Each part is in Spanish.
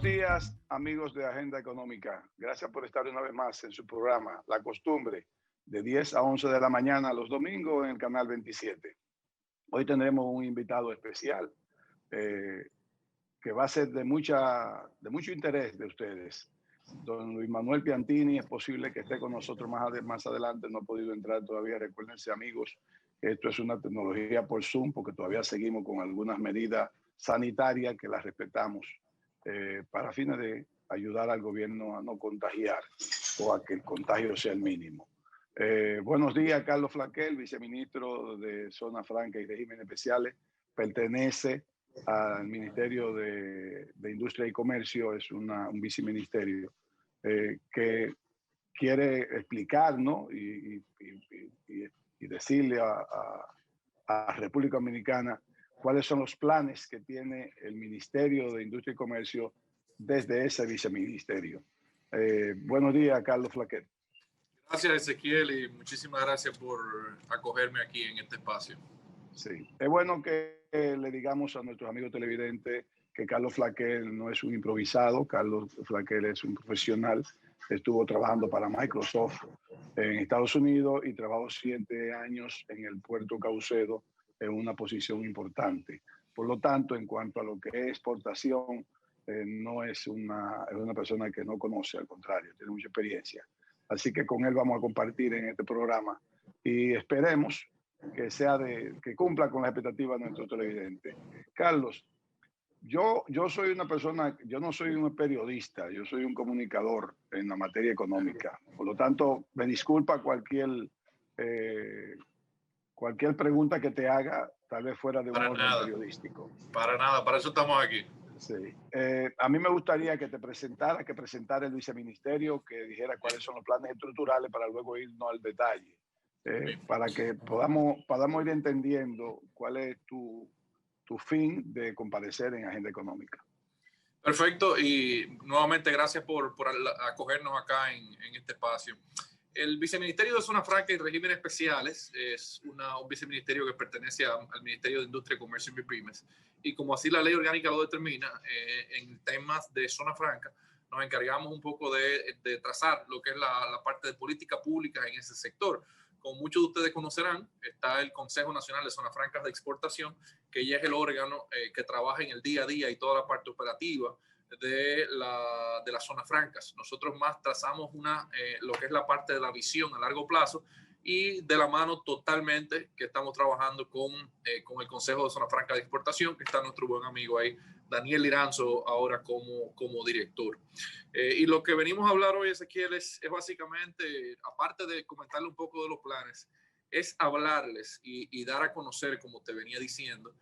días, amigos de Agenda Económica. Gracias por estar una vez más en su programa La Costumbre, de 10 a 11 de la mañana los domingos en el canal 27. Hoy tendremos un invitado especial que va a ser de mucho interés de ustedes. Don Luis Manuel Piantini, es posible que esté con nosotros más adelante, no ha podido entrar todavía. Recuérdense, amigos, que esto es una tecnología por Zoom, porque todavía seguimos con algunas medidas sanitarias que las respetamos para fines de ayudar al gobierno a no contagiar o a que el contagio sea el mínimo. Buenos días, Carlos Flaquel, viceministro de Zona Franca y Regímenes Especiales. Pertenece al Ministerio de Industria y Comercio, es un viceministerio que quiere explicar, ¿no? y decirle a República Dominicana cuáles son los planes que tiene el Ministerio de Industria y Comercio desde ese viceministerio. Buenos días, Carlos Flaquet. Gracias, Ezequiel, y muchísimas gracias por acogerme aquí en este espacio. Sí, es bueno que le digamos a nuestros amigos televidentes que Carlos Flaquel no es un improvisado. Carlos Flaquel es un profesional. Estuvo trabajando para Microsoft en Estados Unidos y trabajó 7 años en el puerto Caucedo en una posición importante. Por lo tanto, en cuanto a lo que es exportación, no es una persona que no conoce, al contrario, tiene mucha experiencia. Así que con él vamos a compartir en este programa y esperemos que cumpla con las expectativas de nuestros televidentes. Carlos, yo soy una persona, yo no soy un periodista, yo soy un comunicador en la materia económica. Por lo tanto, me disculpa cualquier pregunta que te haga, tal vez fuera de un orden periodístico. Para nada, para eso estamos aquí. Sí. A mí me gustaría que te presentara el viceministerio, que dijera cuáles son los planes estructurales para luego irnos al detalle, para que podamos ir entendiendo cuál es tu fin de comparecer en Agenda Económica. Perfecto, y nuevamente gracias por acogernos acá en este espacio. El Viceministerio de Zona Franca y Regímenes Especiales es un viceministerio que pertenece al Ministerio de Industria, Comercio y MIPYMES. Y como así la ley orgánica lo determina, en temas de Zona Franca nos encargamos un poco de trazar lo que es la parte de política pública en ese sector. Como muchos de ustedes conocerán, está el Consejo Nacional de Zonas Francas de Exportación, que ya es el órgano que trabaja en el día a día y toda la parte operativa de las zonas francas. Nosotros más trazamos lo que es la parte de la visión a largo plazo y de la mano totalmente que estamos trabajando con el Consejo de Zona Franca de Exportación, que está nuestro buen amigo ahí, Daniel Liranzo, ahora como director. Y lo que venimos a hablar hoy, Ezequiel, es básicamente, aparte de comentarle un poco de los planes, es hablarles y dar a conocer, como te venía diciendo,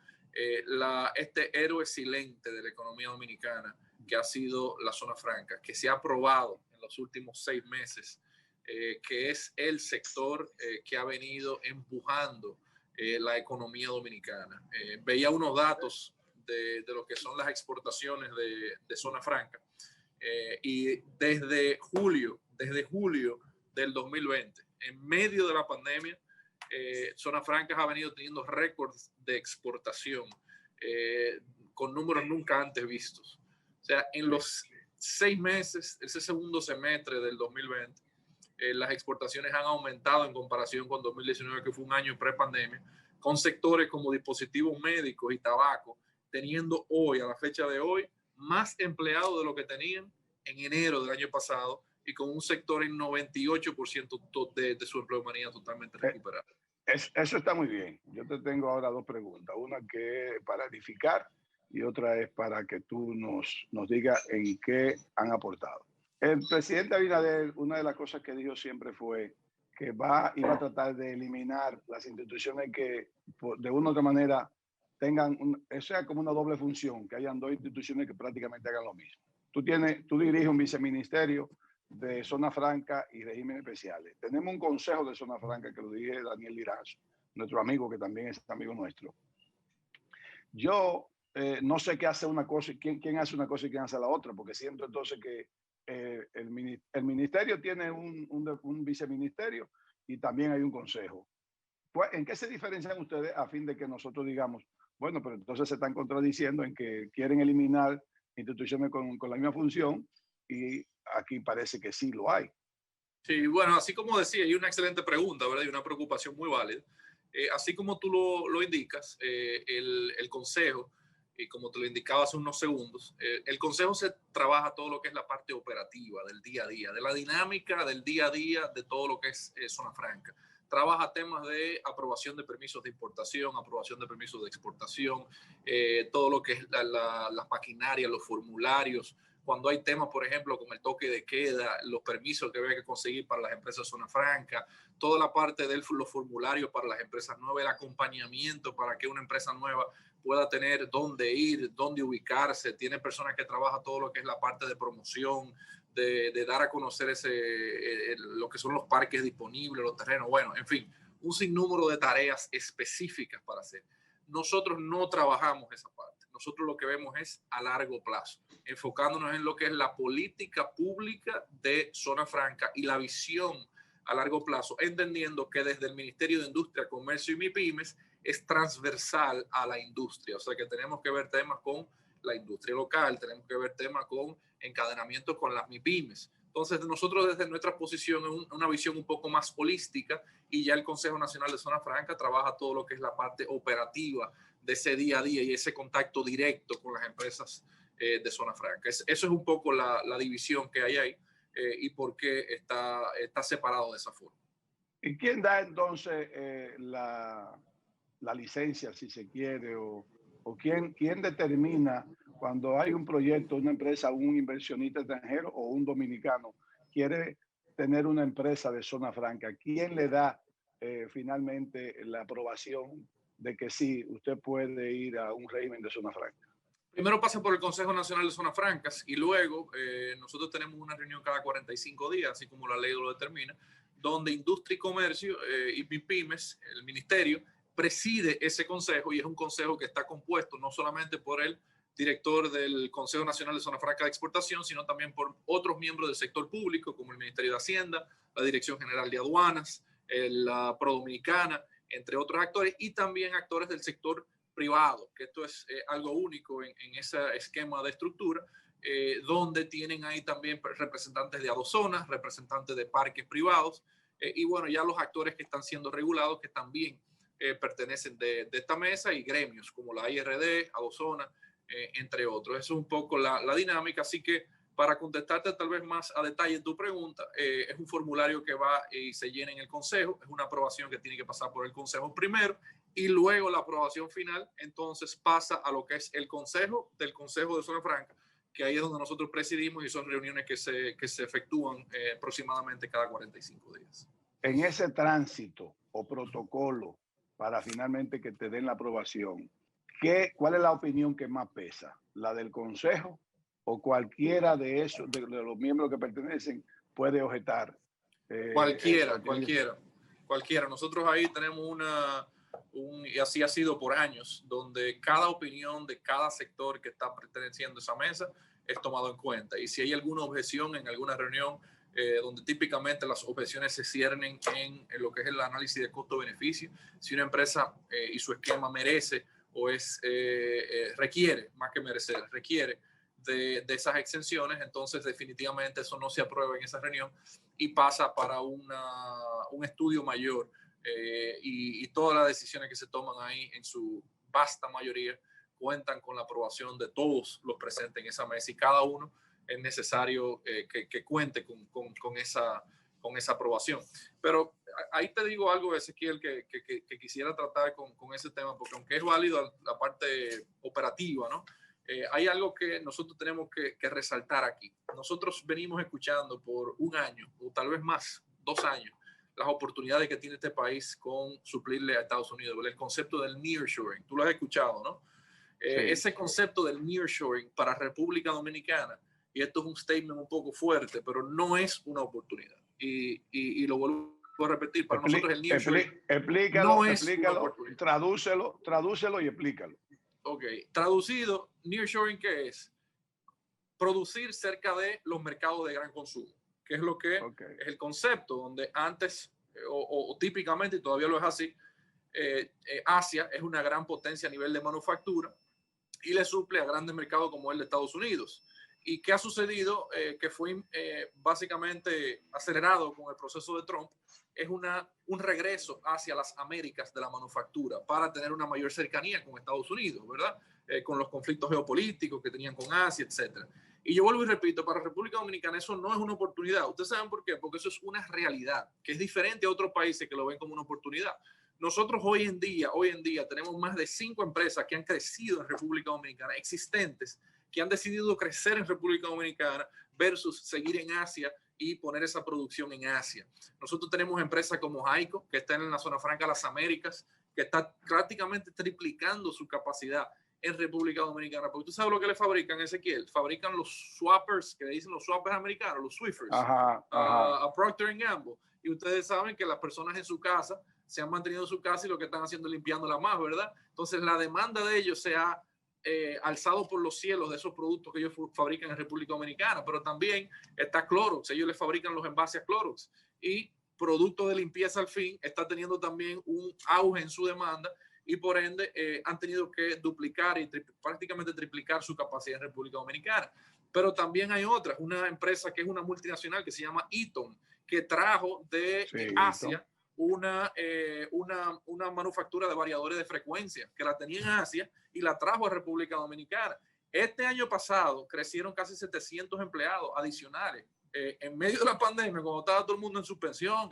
este héroe silente de la economía dominicana, que ha sido la zona franca, que se ha probado en los últimos 6 meses, que es el sector que ha venido empujando la economía dominicana. Veía unos datos de lo que son las exportaciones de zona franca, y desde julio del 2020, en medio de la pandemia, Zona Franca ha venido teniendo récords de exportación con números nunca antes vistos. O sea, en los 6 meses, ese segundo semestre del 2020, las exportaciones han aumentado en comparación con 2019, que fue un año pre-pandemia, con sectores como dispositivos médicos y tabaco, teniendo hoy, a la fecha de hoy, más empleados de lo que tenían en enero del año pasado, y con un sector en 98% de su empleomanía totalmente recuperado. Eso está muy bien. Yo te tengo ahora 2 preguntas. Una que es para edificar y otra es para que tú nos digas en qué han aportado. El presidente Abinader, una de las cosas que dijo siempre fue que iba a tratar de eliminar las instituciones que de una u otra manera tengan, sea como una doble función, que hayan 2 instituciones que prácticamente hagan lo mismo. Tú diriges un viceministerio de Zona Franca y Regímenes Especiales. Tenemos un consejo de Zona Franca que lo dirige Daniel Liranzo, nuestro amigo, que también es amigo nuestro. Yo no sé qué hace una cosa, quién hace una cosa y quién hace la otra, porque siento entonces que el ministerio tiene un viceministerio y también hay un consejo. Pues, ¿en qué se diferencian ustedes a fin de que nosotros digamos, bueno, pero entonces se están contradiciendo en que quieren eliminar instituciones con la misma función, y aquí parece que sí lo hay. Sí, bueno, así como decía, hay una excelente pregunta, ¿verdad? Y una preocupación muy válida. Así como tú lo indicas, el Consejo, y como te lo indicaba hace unos segundos, el Consejo se trabaja todo lo que es la parte operativa del día a día, de la dinámica del día a día de todo lo que es Zona Franca. Trabaja temas de aprobación de permisos de importación, aprobación de permisos de exportación, todo lo que es las maquinarias, los formularios, cuando hay temas, por ejemplo, con el toque de queda, los permisos que hay que conseguir para las empresas Zona Franca, toda la parte de los formularios para las empresas nuevas, el acompañamiento para que una empresa nueva pueda tener dónde ir, dónde ubicarse. Tiene personas que trabajan todo lo que es la parte de promoción, de dar a conocer lo que son los parques disponibles, los terrenos, bueno, en fin, un sinnúmero de tareas específicas para hacer. Nosotros no trabajamos esa parte. Nosotros lo que vemos es a largo plazo, enfocándonos en lo que es la política pública de Zona Franca y la visión a largo plazo, entendiendo que desde el Ministerio de Industria, Comercio y MIPIMES es transversal a la industria. O sea que tenemos que ver temas con la industria local, tenemos que ver temas con encadenamiento con las MIPIMES. Entonces, nosotros desde nuestra posición, una visión un poco más holística, y ya el Consejo Nacional de Zona Franca trabaja todo lo que es la parte operativa de ese día a día y ese contacto directo con las empresas de Zona Franca. Eso es un poco la división que hay ahí y por qué está separado de esa forma. ¿Y quién da entonces la licencia, si se quiere, o quién determina cuando hay un proyecto, una empresa, un inversionista extranjero o un dominicano quiere tener una empresa de Zona Franca? ¿Quién le da finalmente la aprobación de que sí, usted puede ir a un régimen de Zona Franca? Primero pasa por el Consejo Nacional de Zonas Francas y luego nosotros tenemos una reunión cada 45 días, así como la ley lo determina, donde Industria y Comercio y MIPIMES, el ministerio, preside ese consejo, y es un consejo que está compuesto no solamente por el director del Consejo Nacional de Zona Franca de Exportación, sino también por otros miembros del sector público, como el Ministerio de Hacienda, la Dirección General de Aduanas, la Pro Dominicana, entre otros actores, y también actores del sector privado, que esto es algo único en ese esquema de estructura, donde tienen ahí también representantes de Adozonas, representantes de parques privados, y bueno, ya los actores que están siendo regulados, que también pertenecen de esta mesa, y gremios como la IRD, Adozona, entre otros. Eso es un poco la dinámica, así que para contestarte tal vez más a detalle tu pregunta, es un formulario que va y se llena en el Consejo, es una aprobación que tiene que pasar por el Consejo primero, y luego la aprobación final entonces pasa a lo que es el Consejo del Consejo de Zona Franca, que ahí es donde nosotros presidimos, y son reuniones que se efectúan aproximadamente cada 45 días. En ese tránsito o protocolo para finalmente que te den la aprobación, ¿cuál es la opinión que más pesa? ¿La del Consejo o cualquiera de esos, de los miembros que pertenecen, puede objetar? Cualquiera. Nosotros ahí tenemos y así ha sido por años, donde cada opinión de cada sector que está perteneciendo a esa mesa es tomado en cuenta. Y si hay alguna objeción en alguna reunión, donde típicamente las objeciones se ciernen en lo que es el análisis de costo-beneficio, si una empresa y su esquema merece o requiere, más que merecer, requiere de esas exenciones, entonces definitivamente eso no se aprueba en esa reunión y pasa para un estudio mayor, y todas las decisiones que se toman ahí en su vasta mayoría cuentan con la aprobación de todos los presentes en esa mesa, y cada uno es necesario que cuente con esa aprobación. Pero ahí te digo algo, Ezequiel, que quisiera tratar con ese tema, porque aunque es válido la parte operativa, ¿no? Hay algo que nosotros tenemos que resaltar aquí. Nosotros venimos escuchando por un año, o tal vez más, 2 años, las oportunidades que tiene este país con suplirle a Estados Unidos. El concepto del nearshoring, tú lo has escuchado, ¿no? Sí. Ese concepto del nearshoring para República Dominicana, y esto es un statement un poco fuerte, pero no es una oportunidad. Y lo vuelvo a repetir, para nosotros el nearshoring no es una oportunidad. Tradúcelo y explícalo. Ok, traducido, nearshoring, ¿qué es? Producir cerca de los mercados de gran consumo, que es lo que es el concepto, donde antes o típicamente, y todavía lo es así, Asia es una gran potencia a nivel de manufactura, y le suple a grandes mercados como el de Estados Unidos. ¿Y qué ha sucedido? Que fue básicamente acelerado con el proceso de Trump, es un regreso hacia las Américas de la manufactura para tener una mayor cercanía con Estados Unidos, ¿verdad? Con los conflictos geopolíticos que tenían con Asia, etcétera. Y yo vuelvo y repito, para República Dominicana eso no es una oportunidad. ¿Ustedes saben por qué? Porque eso es una realidad, que es diferente a otros países que lo ven como una oportunidad. Nosotros hoy en día tenemos más de 5 empresas que han crecido en República Dominicana, existentes, que han decidido crecer en República Dominicana versus seguir en Asia y poner esa producción en Asia. Nosotros tenemos empresas como Jaico, que está en la zona franca de las Américas, que está prácticamente triplicando su capacidad en República Dominicana. Porque tú sabes lo que le fabrican, Ezequiel. Fabrican los swappers, que le dicen los swappers americanos, los Swiffers, a Procter & Gamble. Y ustedes saben que las personas en su casa se han mantenido en su casa y lo que están haciendo es limpiándola más, ¿verdad? Entonces la demanda de ellos se ha alzado por los cielos de esos productos que ellos fabrican en República Dominicana, pero también está Clorox, ellos le fabrican los envases a Clorox y productos de limpieza al fin está teniendo también un auge en su demanda y por ende han tenido que duplicar y prácticamente triplicar su capacidad en República Dominicana. Pero también hay otras, una empresa que es una multinacional que se llama Eaton, que trajo de Asia una manufactura de variadores de frecuencia que la tenía en Asia y la trajo a República Dominicana. Este año pasado crecieron casi 700 empleados adicionales. En medio de la pandemia, cuando estaba todo el mundo en suspensión,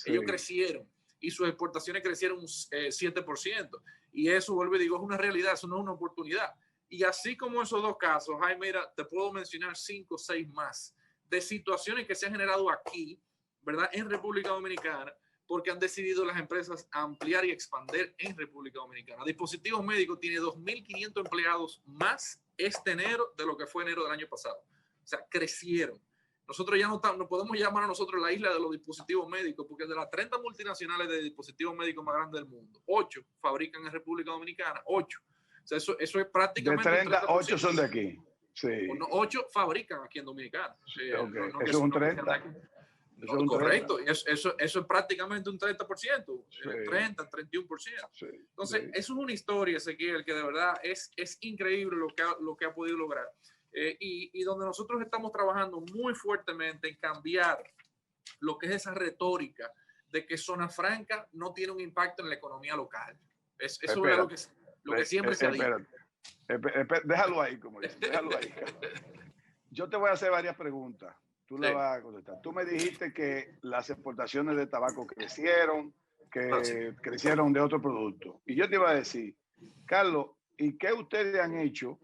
ellos crecieron y sus exportaciones crecieron 7%. Y eso, vuelvo y digo, es una realidad, eso no es una oportunidad. Y así como esos dos casos, Jaime, mira, te puedo mencionar 5 o 6 más de situaciones que se han generado aquí, ¿verdad? En República Dominicana, porque han decidido las empresas ampliar y expandir en República Dominicana. Dispositivos Médicos tiene 2.500 empleados más este enero de lo que fue enero del año pasado. O sea, crecieron. Nosotros ya no podemos llamar a nosotros la isla de los dispositivos médicos, porque de las 30 multinacionales de dispositivos médicos más grandes del mundo, 8 fabrican en República Dominicana, 8. O sea, eso es prácticamente... De 30, 8 son de aquí. Sí. 8 fabrican aquí en Dominicana. Okay. Eso es un 30. No, correcto, eso es prácticamente un 30%, sí. 30, 31%. Sí, entonces, sí. Eso es una historia, Ezequiel, que de verdad es increíble lo que ha podido lograr. Y donde nosotros estamos trabajando muy fuertemente en cambiar lo que es esa retórica de que Zona Franca no tiene un impacto en la economía local. Eso es lo que siempre se ha dicho. Déjalo ahí, como dice, déjalo ahí. Yo te voy a hacer varias preguntas. Tú la vas a contestar. Tú me dijiste que las exportaciones de tabaco crecieron, que crecieron de otro producto. Y yo te iba a decir, Carlos, ¿y qué ustedes han hecho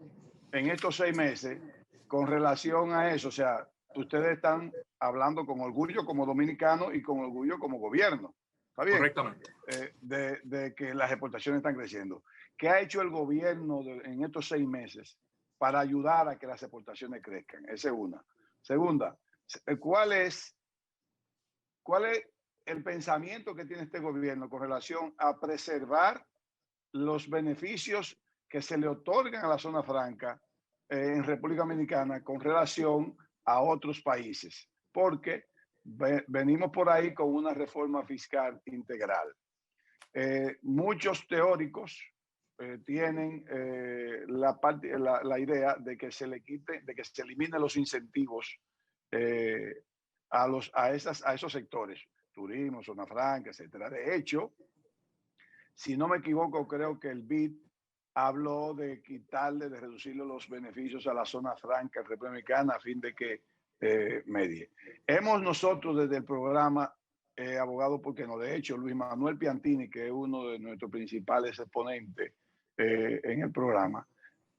en estos 6 meses con relación a eso? O sea, ustedes están hablando con orgullo como dominicanos y con orgullo como gobierno. ¿Está bien? Correctamente. De que las exportaciones están creciendo. ¿Qué ha hecho el gobierno en estos 6 meses para ayudar a que las exportaciones crezcan? Esa es una. Segunda, ¿cuál es el pensamiento que tiene este gobierno con relación a preservar los beneficios que se le otorgan a la zona franca en República Dominicana con relación a otros países? Porque venimos por ahí con una reforma fiscal integral. Muchos teóricos tienen la idea de que se le quite, de que se eliminen los incentivos a esos sectores, turismo, zona franca, etcétera. De hecho, si no me equivoco, creo que el BID habló de quitarle, de reducirle los beneficios a la zona franca republicana a fin de que medie. Hemos nosotros desde el programa Abogado Porque No, de hecho, Luis Manuel Piantini, que es uno de nuestros principales exponentes en el programa,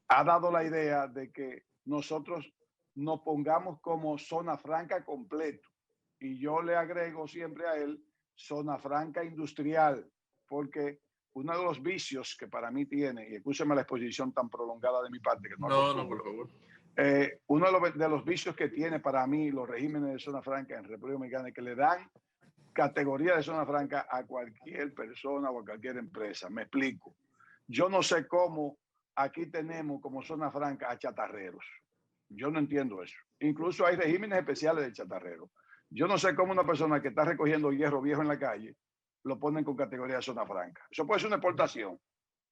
ha dado la idea de que nosotros nos pongamos como zona franca completo. Y yo le agrego siempre a él zona franca industrial, porque uno de los vicios que para mí tiene, y escúcheme la exposición tan prolongada de mi parte, que no, por favor. Uno de los vicios que tiene para mí los regímenes de zona franca en República Dominicana es que le dan categoría de zona franca a cualquier persona o a cualquier empresa. Me explico. Yo no sé cómo aquí tenemos como zona franca a chatarreros. Yo no entiendo eso. Incluso hay regímenes especiales de chatarreros. Yo no sé cómo una persona que está recogiendo hierro viejo en la calle lo ponen con categoría de zona franca. Eso puede ser una exportación.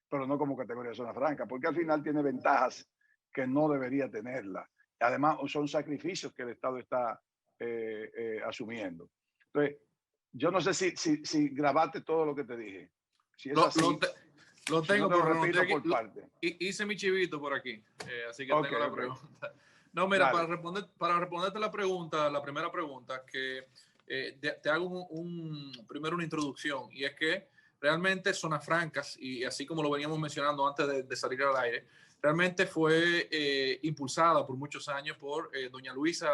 pero no como categoría de zona franca, porque al final tiene ventajas que no debería tenerla. Además, son sacrificios que el Estado está asumiendo. Entonces, yo no sé si grabaste todo lo que te dije. Si es así, lo si no tengo, te lo pero repito por parte. Hice mi chivito por aquí, así que Okay, tengo la pregunta. No, mira, para responderte la pregunta, la primera pregunta, que te hago primero una introducción, y es que realmente Zonas Francas, y así como lo veníamos mencionando antes de salir al aire, realmente fue impulsada por muchos años por doña Luisa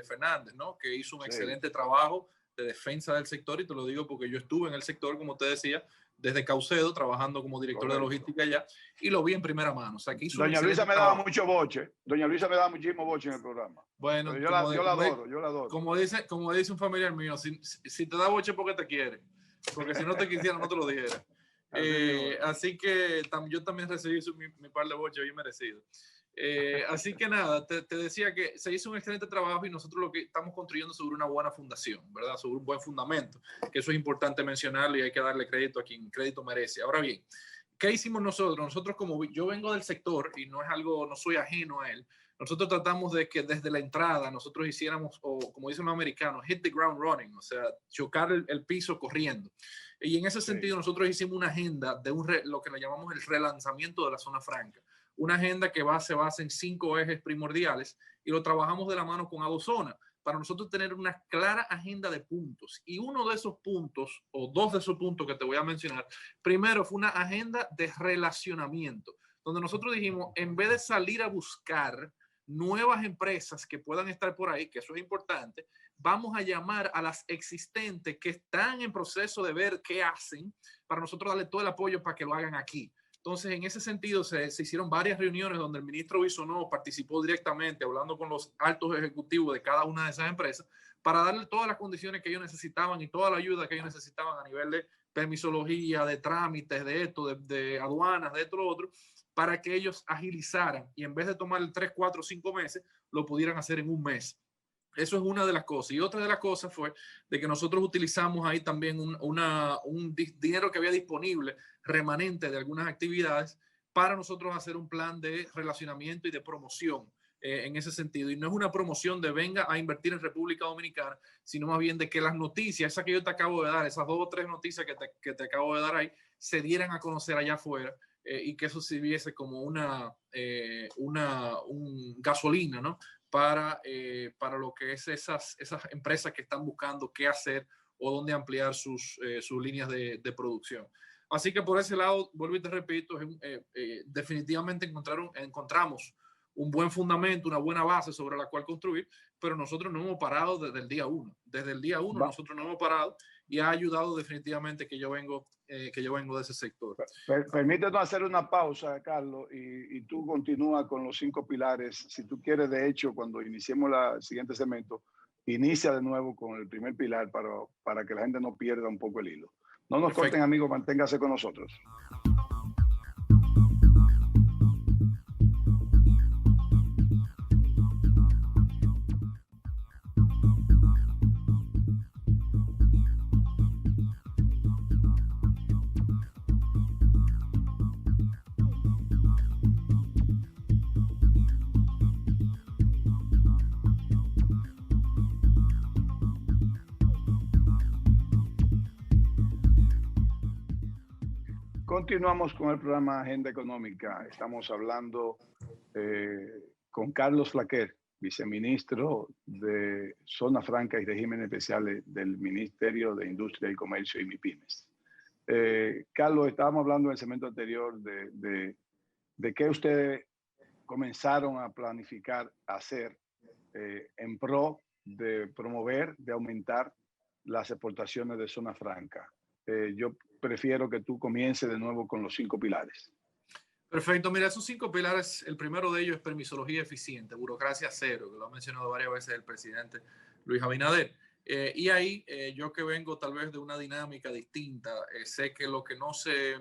Fernández, ¿no? Que hizo un excelente trabajo de defensa del sector, y te lo digo porque yo estuve en el sector, como te decía, desde Caucedo, trabajando como director de logística allá, y lo vi en primera mano. O sea, que hizo Doña Luisa me daba mucho boche. Doña Luisa me daba muchísimo boche en el programa. Bueno, yo la adoro, yo la adoro. Como dice un familiar mío, si te da boche porque te quiere, porque si no te quisiera no te lo dijera. Así que yo también recibí mi par de boche bien merecido. Así que nada, te decía que se hizo un excelente trabajo, y nosotros lo que estamos construyendo sobre una buena fundación, ¿verdad? Sobre un buen fundamento, que eso es importante mencionarlo y hay que darle crédito a quien crédito merece. Ahora bien, ¿qué hicimos nosotros? Nosotros, como yo vengo del sector y no soy ajeno a él, nosotros tratamos de que desde la entrada nosotros hiciéramos, o como dicen los americanos, hit the ground running, o sea, chocar el piso corriendo. Y en ese sentido nosotros hicimos una agenda de lo que le llamamos el relanzamiento de la zona franca. Una agenda que se basa en 5 ejes primordiales, y lo trabajamos de la mano con Adozona para nosotros tener una clara agenda de puntos. Y uno de esos puntos, o 2 de esos puntos que te voy a mencionar, primero fue una agenda de relacionamiento, donde nosotros dijimos, en vez de salir a buscar nuevas empresas que puedan estar por ahí, que eso es importante, vamos a llamar a las existentes que están en proceso de ver qué hacen, para nosotros darle todo el apoyo para que lo hagan aquí. Entonces, en ese sentido, se hicieron varias reuniones donde el ministro Bisonó participó directamente, hablando con los altos ejecutivos de cada una de esas empresas, para darle todas las condiciones que ellos necesitaban y toda la ayuda que ellos necesitaban a nivel de permisología, de trámites, de esto, de aduanas, de esto, lo otro, para que ellos agilizaran, y en vez de tomar 3, 4, 5 meses, lo pudieran hacer en un mes. Eso es una de las cosas. Y otra de las cosas fue de que nosotros utilizamos ahí también un dinero que había disponible, remanente de algunas actividades, para nosotros hacer un plan de relacionamiento y de promoción en ese sentido. Y no es una promoción de venga a invertir en República Dominicana, sino más bien de que las noticias, esas que yo te acabo de dar, esas 2 o 3 noticias que te acabo de dar ahí, se dieran a conocer allá afuera, y que eso sirviese como una gasolina, ¿no? Para lo que es esas empresas que están buscando qué hacer o dónde ampliar sus líneas de producción. Así que por ese lado, vuelvo y te repito, definitivamente encontramos un buen fundamento, una buena base sobre la cual construir, pero nosotros no hemos parado desde el día 1. Desde el día 1 nosotros no hemos parado, y ha ayudado definitivamente que yo vengo de ese sector. Permítanos hacer una pausa, Carlos, y tú continúa con los 5 pilares. Si tú quieres, de hecho, cuando iniciemos el siguiente segmento, inicia de nuevo con el primer pilar para que la gente no pierda un poco el hilo. No nos corten, amigos, manténgase con nosotros. Continuamos con el programa Agenda Económica. Estamos hablando con Carlos Flaquer, viceministro de Zona Franca y Regímenes Especiales del Ministerio de Industria y Comercio y MIPIMES. Carlos, estábamos hablando en el segmento anterior de qué ustedes comenzaron a planificar hacer en pro de promover, de aumentar las exportaciones de Zona Franca. Yo prefiero que tú comiences de nuevo con los 5 pilares. Perfecto. Mira, esos 5 pilares, el primero de ellos es permisología eficiente, burocracia cero, que lo ha mencionado varias veces el presidente Luis Abinader. Y ahí yo, que vengo tal vez de una dinámica distinta, sé que lo que no se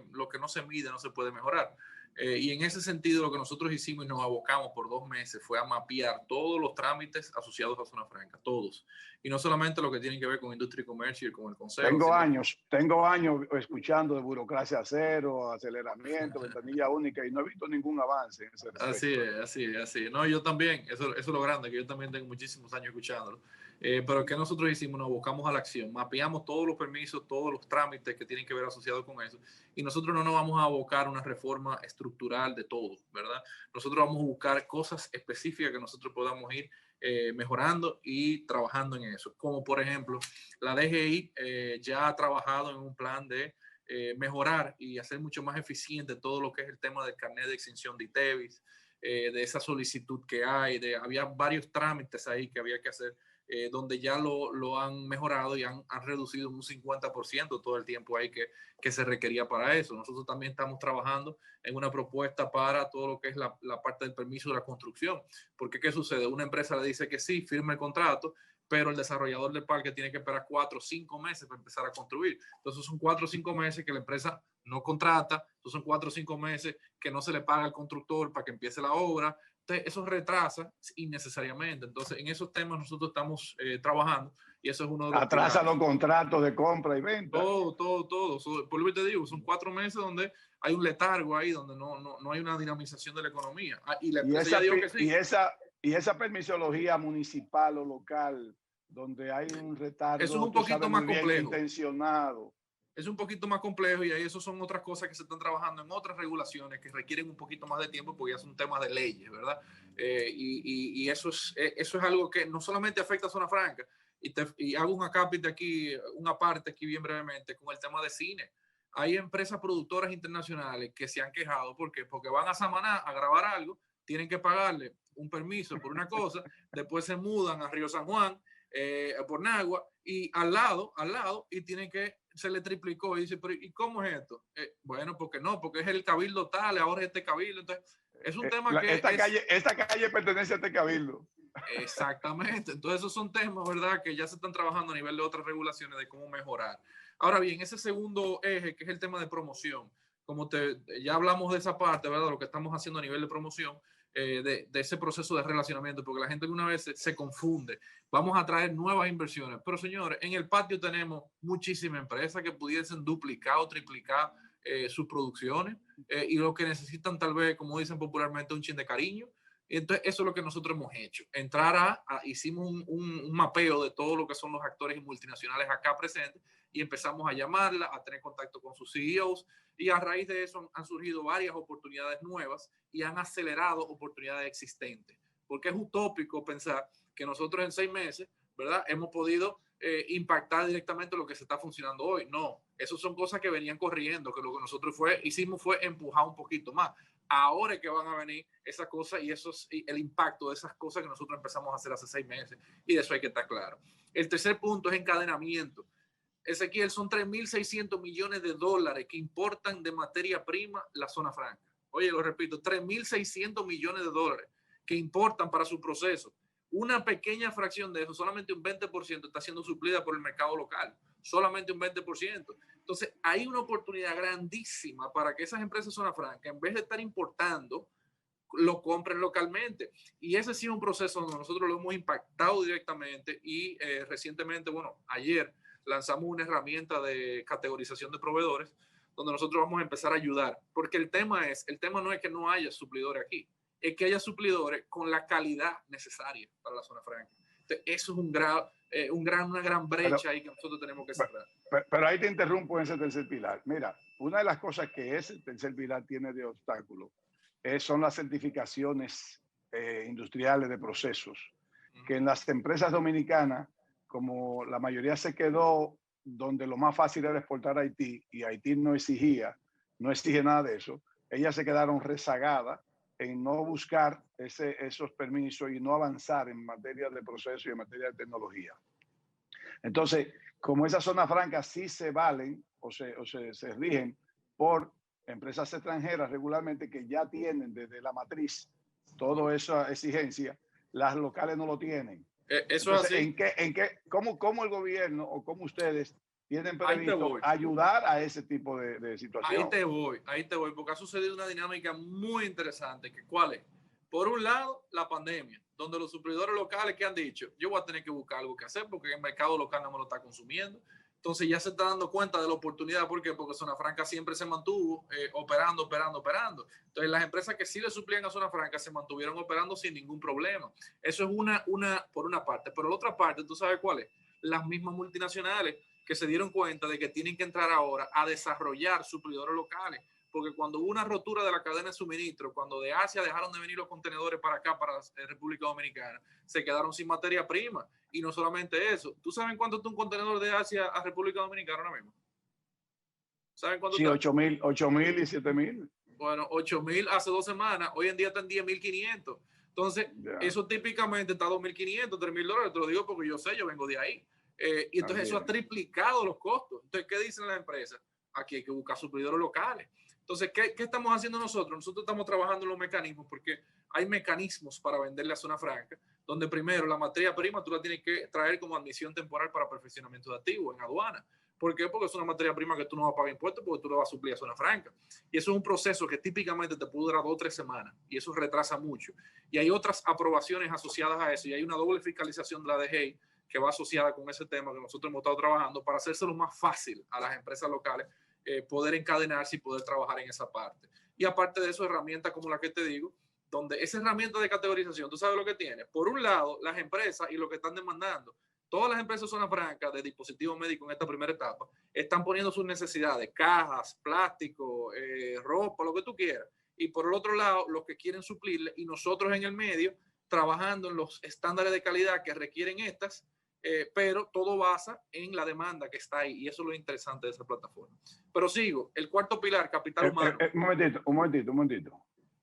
mide no se puede mejorar. Y en ese sentido, lo que nosotros hicimos y nos abocamos por 2 meses fue a mapear todos los trámites asociados a Zona Franca, todos. y no solamente lo que tiene que ver con industria y comercio y con el consejo. Tengo años escuchando de burocracia cero, aceleramiento, ventanilla única, y no he visto ningún avance en ese respecto. Así es. No, yo también, eso es lo grande, que yo también tengo muchísimos años escuchándolo. Pero ¿qué nosotros hicimos? Nos buscamos a la acción, mapeamos todos los permisos, todos los trámites que tienen que ver asociados con eso, y nosotros no nos vamos a abocar a una reforma estructural de todo, ¿verdad? Nosotros vamos a buscar cosas específicas que nosotros podamos ir mejorando y trabajando en eso. Como por ejemplo, la DGI ya ha trabajado en un plan de mejorar y hacer mucho más eficiente todo lo que es el tema del carnet de exención de ITEVIS, de esa solicitud que hay, había varios trámites ahí que había que hacer, donde ya lo han mejorado y han reducido un 50% todo el tiempo ahí que se requería para eso. Nosotros también estamos trabajando en una propuesta para todo lo que es la parte del permiso de la construcción, porque ¿qué sucede? Una empresa le dice que sí, firma el contrato, pero el desarrollador del parque tiene que esperar 4 o 5 meses para empezar a construir. Entonces son 4 o 5 meses que la empresa no contrata, entonces son 4 o 5 meses que no se le paga al constructor para que empiece la obra. Entonces eso retrasa innecesariamente. Entonces en esos temas nosotros estamos trabajando y eso es uno de los atrasa los contratos de compra y venta. Todo. Por lo que te digo, son 4 meses donde hay un letargo ahí, donde no hay una dinamización de la economía. Y la empresa ya dijo que sí. Y esa permisología municipal o local, donde hay un retardo, eso es un poquito más complejo, intencionado. Es un poquito más complejo y ahí eso son otras cosas que se están trabajando en otras regulaciones que requieren un poquito más de tiempo porque ya son temas de leyes, ¿verdad? Y eso es algo que no solamente afecta a Zona Franca, y hago un acápite aquí, una parte aquí bien brevemente con el tema de cine. Hay empresas productoras internacionales que se han quejado porque van a Samaná a grabar algo, tienen que pagarle un permiso por una cosa, después se mudan a Río San Juan, por Nagua, y al lado, y tienen que, se le triplicó, y dice, pero ¿y cómo es esto? Bueno, porque es el cabildo tal, ahora es este cabildo, entonces es un tema que esta calle pertenece a este cabildo. Exactamente, entonces esos son temas, ¿verdad?, que ya se están trabajando a nivel de otras regulaciones de cómo mejorar. Ahora bien, ese segundo eje, que es el tema de promoción, ya hablamos de esa parte, ¿verdad?, lo que estamos haciendo a nivel de promoción, de ese proceso de relacionamiento, porque la gente alguna vez se confunde. Vamos a traer nuevas inversiones, pero señores, en el patio tenemos muchísimas empresas que pudiesen duplicar o triplicar sus producciones, y lo que necesitan tal vez, como dicen popularmente, un chin de cariño. Entonces, eso es lo que nosotros hemos hecho. Hicimos un mapeo de todo lo que son los actores multinacionales acá presentes y empezamos a llamarla, a tener contacto con sus CEOs, y a raíz de eso han surgido varias oportunidades nuevas y han acelerado oportunidades existentes. Porque es utópico pensar que nosotros en 6 meses, ¿verdad?, hemos podido impactar directamente lo que se está funcionando hoy. No, eso son cosas que venían corriendo, que lo que nosotros hicimos fue empujar un poquito más. Ahora es que van a venir esas cosas y el impacto de esas cosas que nosotros empezamos a hacer hace 6 meses, y de eso hay que estar claro. El tercer punto es encadenamiento. Ezequiel, son 3.600 millones de dólares que importan de materia prima la Zona Franca. Oye, lo repito, 3.600 millones de dólares que importan para su proceso. Una pequeña fracción de eso, solamente un 20%, está siendo suplida por el mercado local. Solamente un 20%. Entonces, hay una oportunidad grandísima para que esas empresas Zona Franca, en vez de estar importando, lo compren localmente. Y ese sí es un proceso donde nosotros lo hemos impactado directamente y recientemente, ayer lanzamos una herramienta de categorización de proveedores donde nosotros vamos a empezar a ayudar, porque el tema no es que no haya suplidores aquí, es que haya suplidores con la calidad necesaria para la Zona Franca. Entonces, eso es una gran brecha ahí que nosotros tenemos que cerrar. Pero ahí te interrumpo en ese tercer pilar. Mira, una de las cosas que ese tercer pilar tiene de obstáculo son las certificaciones industriales de procesos, que en las empresas dominicanas, como la mayoría se quedó donde lo más fácil era exportar a Haití, y Haití no exige nada de eso, ellas se quedaron rezagadas en no buscar esos permisos y no avanzar en materia de proceso y en materia de tecnología. Entonces, como esas zonas francas sí se valen o se rigen por empresas extranjeras regularmente que ya tienen desde la matriz toda esa exigencia, las locales no lo tienen. Eso es así. ¿Cómo el gobierno o cómo ustedes tienen previsto ayudar a ese tipo de situación? Ahí te voy, porque ha sucedido una dinámica muy interesante. ¿Cuál es? Por un lado, la pandemia, donde los suplidores locales que han dicho, yo voy a tener que buscar algo que hacer porque el mercado local no me lo está consumiendo. Entonces ya se está dando cuenta de la oportunidad. ¿Por qué? Porque Zona Franca siempre se mantuvo operando. Entonces las empresas que sí le suplían a Zona Franca se mantuvieron operando sin ningún problema. Eso es por una parte. Pero la otra parte, ¿tú sabes cuál es? Las mismas multinacionales que se dieron cuenta de que tienen que entrar ahora a desarrollar suplidores locales. Porque cuando hubo una rotura de la cadena de suministro, cuando de Asia dejaron de venir los contenedores para acá, para República Dominicana, se quedaron sin materia prima. Y no solamente eso. ¿Tú sabes cuánto está un contenedor de Asia a República Dominicana ahora mismo? ¿Saben cuánto sí, está? 8.000 y 7.000. Bueno, 8.000 hace 2 semanas. Hoy en día está en 10.500. Entonces, eso típicamente está a 2.500, $3.000. Te lo digo porque yo sé, yo vengo de ahí. Y entonces eso ha triplicado los costos. Entonces, ¿qué dicen las empresas? Aquí hay que buscar suplidores locales. Entonces, ¿qué estamos haciendo nosotros? Nosotros estamos trabajando en los mecanismos porque hay mecanismos para venderle a Zona Franca, donde primero la materia prima tú la tienes que traer como admisión temporal para perfeccionamiento de activos en aduana. ¿Por qué? Porque es una materia prima que tú no vas a pagar impuestos porque tú le vas a suplir a Zona Franca. Y eso es un proceso que típicamente te puede durar 2 o 3 semanas y eso retrasa mucho. Y hay otras aprobaciones asociadas a eso y hay una doble fiscalización de la DGI que va asociada con ese tema que nosotros hemos estado trabajando para hacérselo más fácil a las empresas locales poder encadenarse y poder trabajar en esa parte. Y aparte de eso, herramientas como la que te digo, donde esa herramienta de categorización, tú sabes lo que tiene. Por un lado, las empresas y lo que están demandando, todas las empresas de Zona Franca de dispositivos médicos en esta primera etapa están poniendo sus necesidades, cajas, plástico, ropa, lo que tú quieras. Y por el otro lado, los que quieren suplirle y nosotros en el medio trabajando en los estándares de calidad que requieren estas, pero todo basa en la demanda que está ahí y eso es lo interesante de esa plataforma. Pero sigo, el cuarto pilar, capital humano. Un momentito.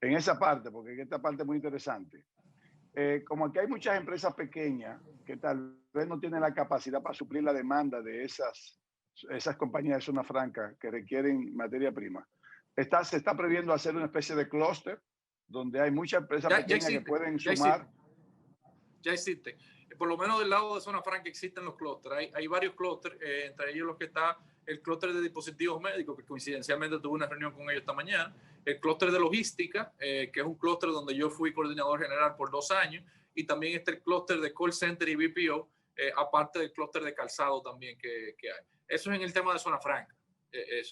En esa parte, porque esta parte es muy interesante. Como aquí hay muchas empresas pequeñas que tal vez no tienen la capacidad para suplir la demanda de esas compañías de Zona Franca que requieren materia prima, se está previendo hacer una especie de clúster donde hay muchas empresas pequeñas que pueden sumar. Ya existe. Por lo menos del lado de Zona Franca existen los clústeres. Hay varios clústeres, entre ellos los que está el clúster de dispositivos médicos, que coincidencialmente tuve una reunión con ellos esta mañana, el clúster de logística, que es un clúster donde yo fui coordinador general por 2 años, y también está el clúster de call center y BPO, aparte del clúster de calzado también que hay. Eso es en el tema de Zona Franca.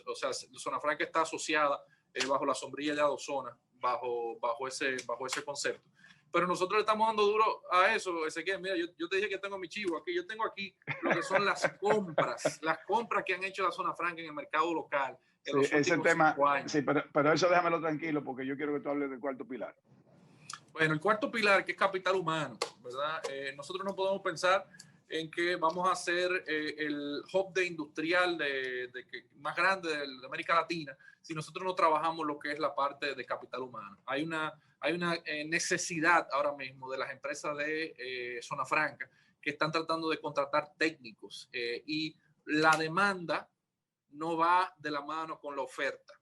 O sea, Zona Franca está asociada bajo la sombrilla de Adozona, bajo ese concepto. Pero nosotros le estamos dando duro a eso, Ezequiel. Mira, yo te dije que tengo mi chivo aquí. Yo tengo aquí lo que son las compras que han hecho la Zona Franca en el mercado local en los últimos 5 años. Sí, pero eso déjamelo tranquilo porque yo quiero que tú hables del cuarto pilar. Bueno, el cuarto pilar, que es capital humano, ¿verdad? Nosotros no podemos pensar en que vamos a hacer el hub de industrial más grande de América Latina si nosotros no trabajamos lo que es la parte de capital humano. Hay una necesidad ahora mismo de las empresas de Zona Franca que están tratando de contratar técnicos y la demanda no va de la mano con la oferta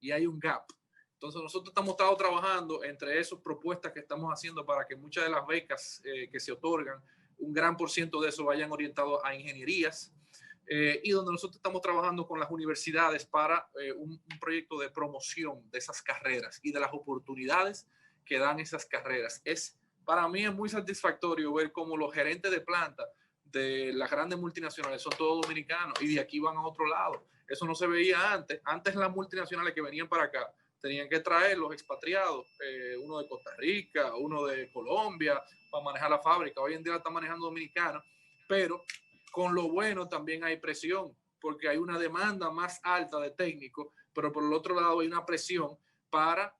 y hay un gap. Entonces nosotros estamos trabajando entre esas propuestas que estamos haciendo para que muchas de las becas que se otorgan, un gran por ciento de eso vayan orientados a ingenierías y donde nosotros estamos trabajando con las universidades para un proyecto de promoción de esas carreras y de las oportunidades que dan esas carreras. Para mí es muy satisfactorio ver cómo los gerentes de planta de las grandes multinacionales son todos dominicanos y de aquí van a otro lado. Eso no se veía antes. Antes las multinacionales que venían para acá tenían que traer los expatriados, uno de Costa Rica, uno de Colombia, para manejar la fábrica. Hoy en día la está manejando dominicano, pero con lo bueno también hay presión, porque hay una demanda más alta de técnicos, pero por el otro lado hay una presión para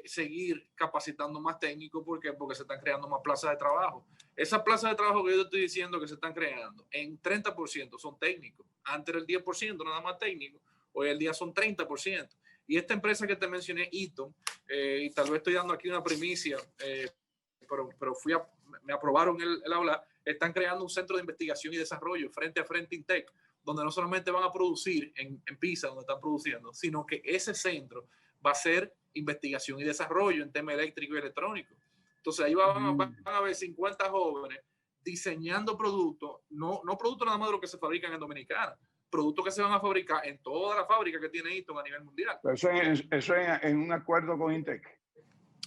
seguir capacitando más técnicos. ¿Por qué? Porque se están creando más plazas de trabajo. Esas plazas de trabajo que yo te estoy diciendo que se están creando, en 30% son técnicos. Antes era el 10% nada más técnicos, hoy el día son 30%. Y esta empresa que te mencioné, Eaton, y tal vez estoy dando aquí una primicia, pero me aprobaron el hablar, están creando un centro de investigación y desarrollo frente a Frente Intec, donde no solamente van a producir en Pisa, donde están produciendo, sino que ese centro va a ser investigación y desarrollo en tema eléctrico y electrónico. Entonces ahí van a ver 50 jóvenes diseñando productos, no productos nada más de lo que se fabrican en Dominicana, productos que se van a fabricar en toda la fábrica que tiene Eaton a nivel mundial. Pero eso es en un acuerdo con Intec.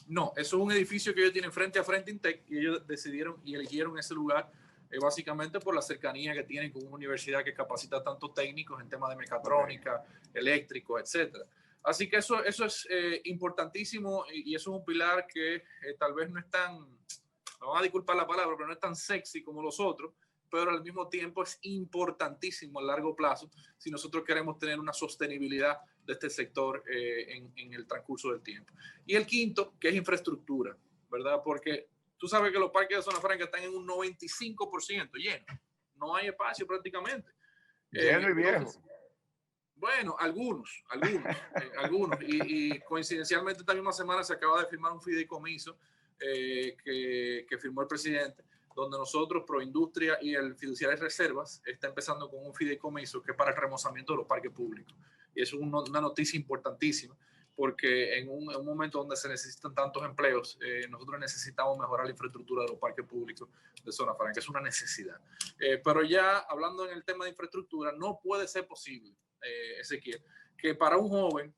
No, eso es un edificio que ellos tienen frente a frente Intec y ellos decidieron y eligieron ese lugar básicamente por la cercanía que tienen con una universidad que capacita tanto técnicos en temas de mecatrónica, eléctricos, etcétera. Así que eso es importantísimo y eso es un pilar que tal vez no es tan, me van a disculpar la palabra, pero no es tan sexy como los otros, pero al mismo tiempo es importantísimo a largo plazo si nosotros queremos tener una sostenibilidad de este sector en el transcurso del tiempo. Y el quinto, que es infraestructura, ¿verdad? Porque tú sabes que los parques de zona franca están en un 95% llenos. No hay espacio prácticamente. Lleno y viejo. Bueno, algunos. Y coincidencialmente esta misma semana se acaba de firmar un fideicomiso que firmó el presidente, donde nosotros, Proindustria y el Fiduciario de Reservas, está empezando con un fideicomiso que es para el remozamiento de los parques públicos. Y eso es una noticia importantísima, porque en un momento donde se necesitan tantos empleos, nosotros necesitamos mejorar la infraestructura de los parques públicos de zona franca. Es una necesidad. Pero ya hablando en el tema de infraestructura, no puede ser posible, Ezequiel, que para un joven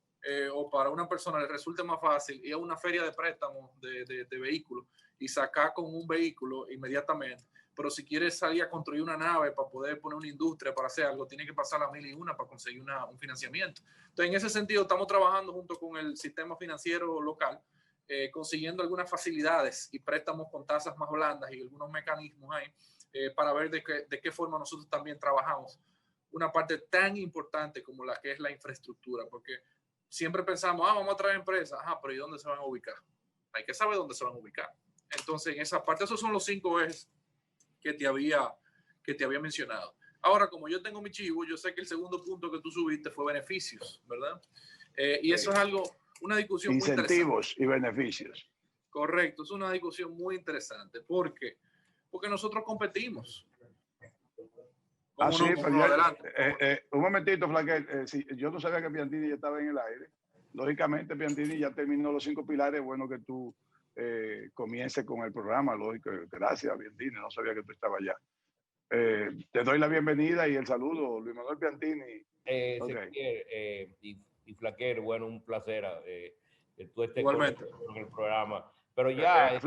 o para una persona le resulte más fácil ir a una feria de préstamos de vehículos y sacar con un vehículo inmediatamente. Pero si quieres salir a construir una nave para poder poner una industria, para hacer algo, tiene que pasar las 1001 para conseguir un financiamiento. Entonces, en ese sentido, estamos trabajando junto con el sistema financiero local, consiguiendo algunas facilidades y préstamos con tasas más blandas y algunos mecanismos ahí para ver de qué forma nosotros también trabajamos una parte tan importante como la que es la infraestructura, porque siempre pensamos, vamos a traer empresas, pero ¿y dónde se van a ubicar? Hay que saber dónde se van a ubicar. Entonces, en esa parte, esos son los 5 ejes que te había mencionado. Ahora, como yo tengo mi chivo, yo sé que el segundo punto que tú subiste fue beneficios, ¿verdad? Y eso es algo, una discusión muy interesante. Incentivos y beneficios. Correcto, es una discusión muy interesante. ¿Por qué? Porque nosotros competimos. Sí, un momentito, Flaquer. Sí, yo no sabía que Piantini ya estaba en el aire. Lógicamente, Piantini ya terminó los 5 pilares. Bueno que tú comiences con el programa, lógico. Gracias, Piantini. No sabía que tú estabas allá. Te doy la bienvenida y el saludo, Luis Manuel Piantini. Y Flaquer, bueno, un placer que tú estés igualmente con el programa. Pero ya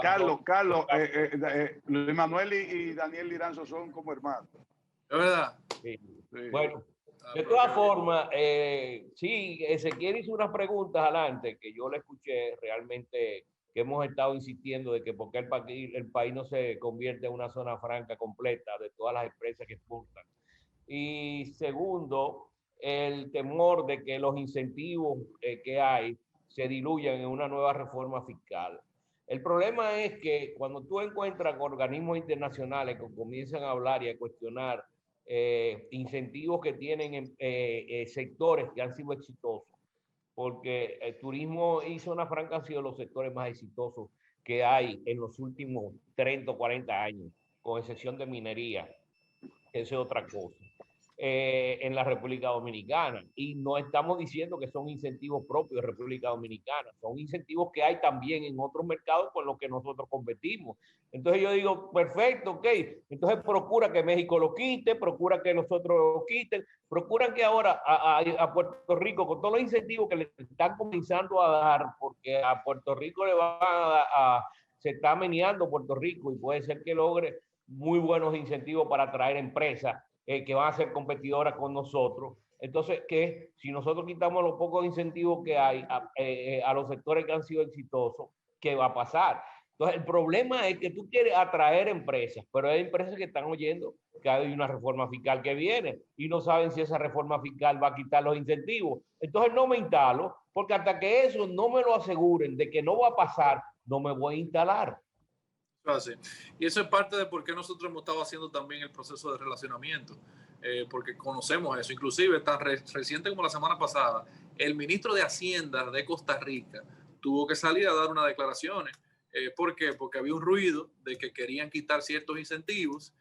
Carlos, Luis Manuel y Daniel Liranzo son como hermanos. ¿Es verdad? Sí. Bueno, de todas formas, sí, Ezequiel hizo unas preguntas adelante que yo le escuché realmente, que hemos estado insistiendo de que por qué el país no se convierte en una zona franca completa de todas las empresas que exportan. Y segundo, el temor de que los incentivos que hay se diluyan en una nueva reforma fiscal. El problema es que cuando tú encuentras organismos internacionales que comienzan a hablar y a cuestionar incentivos que tienen sectores que han sido exitosos, porque el turismo y zona franca han sido los sectores más exitosos que hay en los últimos 30 o 40 años, con excepción de minería, eso es otra cosa, en la República Dominicana. Y no estamos diciendo que son incentivos propios de República Dominicana, son incentivos que hay también en otros mercados con los que nosotros competimos. Entonces yo digo, perfecto, ok, entonces procura que México lo quite, procura que nosotros lo quiten, procuran que ahora a Puerto Rico, con todos los incentivos que le están comenzando a dar, porque a Puerto Rico le van se está meneando Puerto Rico y puede ser que logre muy buenos incentivos para atraer empresas que van a ser competidoras con nosotros. Entonces, que si nosotros quitamos los pocos incentivos que hay a los sectores que han sido exitosos, ¿qué va a pasar? Entonces, el problema es que tú quieres atraer empresas, pero hay empresas que están oyendo que hay una reforma fiscal que viene y no saben si esa reforma fiscal va a quitar los incentivos. Entonces, no me instalo, porque hasta que eso no me lo aseguren de que no va a pasar, no me voy a instalar. Sí. Y eso es parte de por qué nosotros hemos estado haciendo también el proceso de relacionamiento, porque conocemos eso. Inclusive tan reciente como la semana pasada, el ministro de Hacienda de Costa Rica tuvo que salir a dar unas declaraciones. ¿Por qué? Porque había un ruido de que querían quitar ciertos incentivos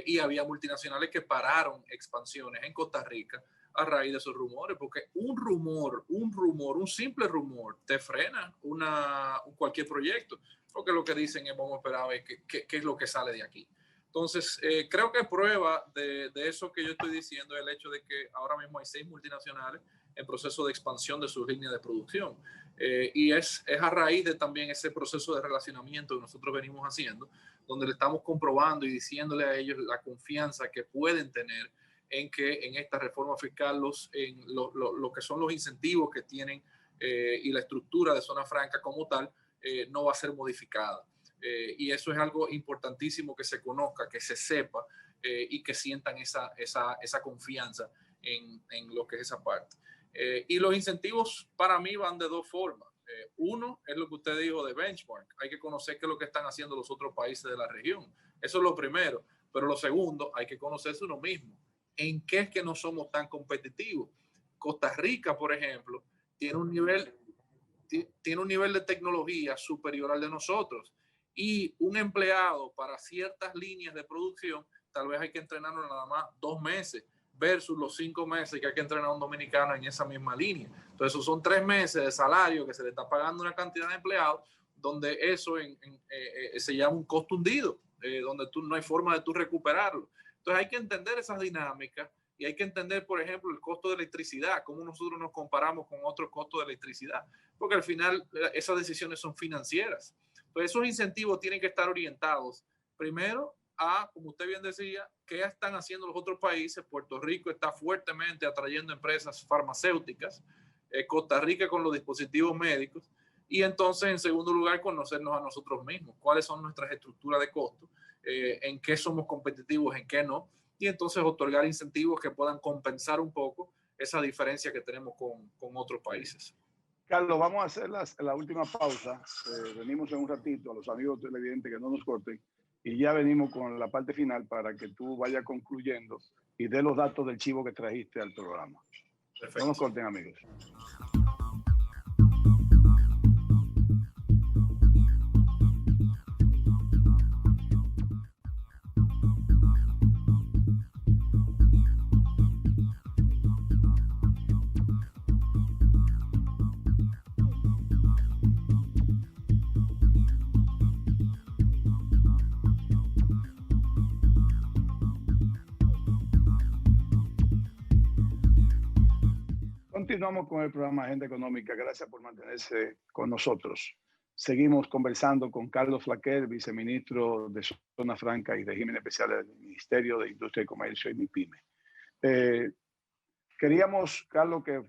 y había multinacionales que pararon expansiones en Costa Rica a raíz de esos rumores, porque un simple rumor te frena cualquier proyecto, porque lo que dicen es vamos a esperar a ver qué es lo que sale de aquí. Entonces, creo que prueba de eso que yo estoy diciendo es el hecho de que ahora mismo hay 6 multinacionales en proceso de expansión de sus líneas de producción. Y es a raíz de también ese proceso de relacionamiento que nosotros venimos haciendo, donde le estamos comprobando y diciéndole a ellos la confianza que pueden tener en que en esta reforma fiscal lo que son los incentivos que tienen y la estructura de zona franca como tal no va a ser modificada. Y eso es algo importantísimo que se conozca, que se sepa y que sientan esa confianza en lo que es esa parte. Y los incentivos para mí van de dos formas. Uno es lo que usted dijo de benchmark. Hay que conocer qué es lo que están haciendo los otros países de la región. Eso es lo primero. Pero lo segundo, hay que conocerse uno mismo. ¿En qué es que no somos tan competitivos? Costa Rica, por ejemplo, tiene un nivel de tecnología superior al de nosotros. Y un empleado para ciertas líneas de producción, tal vez hay que entrenarlo nada más 2 meses versus los 5 meses que hay que entrenar a un dominicano en esa misma línea. Entonces, esos son 3 meses de salario que se le está pagando una cantidad de empleados, donde eso se llama un costo hundido, donde no hay forma de tú recuperarlo. Entonces, hay que entender esas dinámicas y hay que entender, por ejemplo, el costo de electricidad, cómo nosotros nos comparamos con otros costos de electricidad, porque al final esas decisiones son financieras. Entonces, esos incentivos tienen que estar orientados primero a, como usted bien decía, qué están haciendo los otros países. Puerto Rico está fuertemente atrayendo empresas farmacéuticas, Costa Rica con los dispositivos médicos, y entonces, en segundo lugar, conocernos a nosotros mismos, cuáles son nuestras estructuras de costo, en qué somos competitivos, en qué no, y entonces otorgar incentivos que puedan compensar un poco esa diferencia que tenemos con otros países. Carlos, vamos a hacer la última pausa. Venimos en un ratito, a los amigos televidentes que no nos corten, y ya venimos con la parte final para que tú vayas concluyendo y dé los datos del chivo que trajiste al programa. Perfecto. No nos corten, amigos. Continuamos con el programa Agenda Económica. Gracias por mantenerse con nosotros. Seguimos conversando con Carlos Flaquer, viceministro de Zona Franca y Régimen Especial del Ministerio de Industria y Comercio y MIPYME. Queríamos, Carlos, que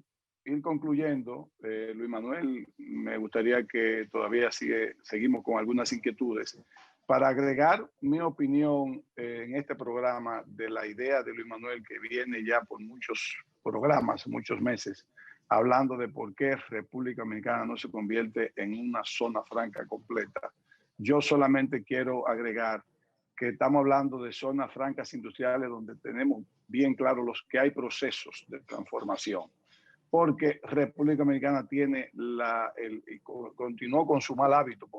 ir concluyendo. Luis Manuel, me gustaría que todavía seguimos con algunas inquietudes. Para agregar mi opinión en este programa de la idea de Luis Manuel, que viene ya por muchos programas, muchos meses, hablando de por qué República Dominicana no se convierte en una zona franca completa. Yo solamente quiero agregar que estamos hablando de zonas francas industriales donde tenemos bien claro que hay procesos de transformación, porque República Dominicana tiene continuó con su mal hábito,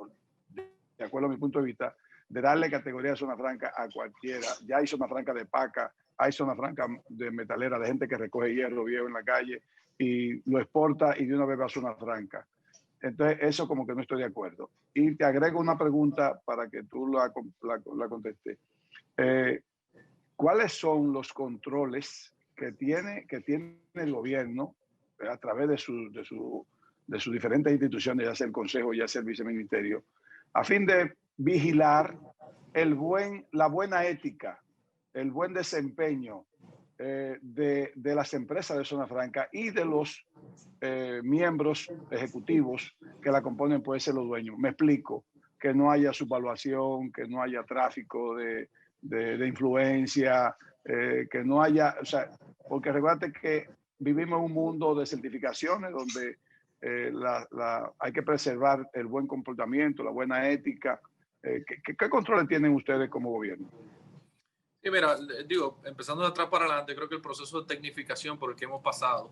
de acuerdo a mi punto de vista, de darle categoría de zona franca a cualquiera. Ya hay zona franca de paca, hay zona franca de metalera, de gente que recoge hierro viejo en la calle y lo exporta y de una vez va a zona franca. Entonces, eso como que no estoy de acuerdo. Y te agrego una pregunta para que tú la contestes. ¿Cuáles son los controles que tiene el gobierno a través de sus diferentes instituciones, ya sea el Consejo, ya sea el Viceministerio, a fin de vigilar la buena ética, el buen desempeño de las empresas de zona franca y de los miembros ejecutivos que la componen, puede ser los dueños? Me explico, que no haya subvaluación, que no haya tráfico de influencia, que no haya, o sea, porque recuerda que vivimos en un mundo de certificaciones donde hay que preservar el buen comportamiento, la buena ética. ¿Qué controles tienen ustedes como gobierno? Sí, mira, digo, empezando de atrás para adelante, creo que el proceso de tecnificación por el que hemos pasado,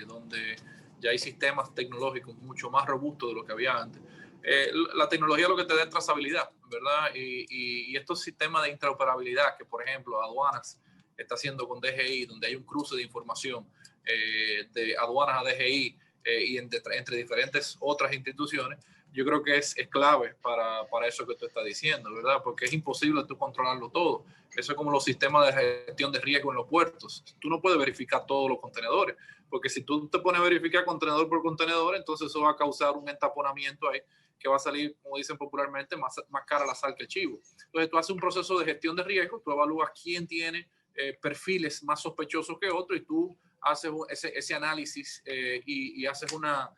donde ya hay sistemas tecnológicos mucho más robustos de lo que había antes. La tecnología lo que te da es trazabilidad, ¿verdad? Y estos sistemas de interoperabilidad que, por ejemplo, aduanas está haciendo con DGI, donde hay un cruce de información de aduanas a DGI y entre diferentes otras instituciones, yo creo que es clave para eso que tú estás diciendo, ¿verdad? Porque es imposible tú controlarlo todo. Eso es como los sistemas de gestión de riesgo en los puertos. Tú no puedes verificar todos los contenedores, porque si tú te pones a verificar contenedor por contenedor, entonces eso va a causar un entaponamiento ahí que va a salir, como dicen popularmente, más cara la sal que el chivo. Entonces tú haces un proceso de gestión de riesgo, tú evalúas quién tiene perfiles más sospechosos que otros y tú haces ese análisis y haces una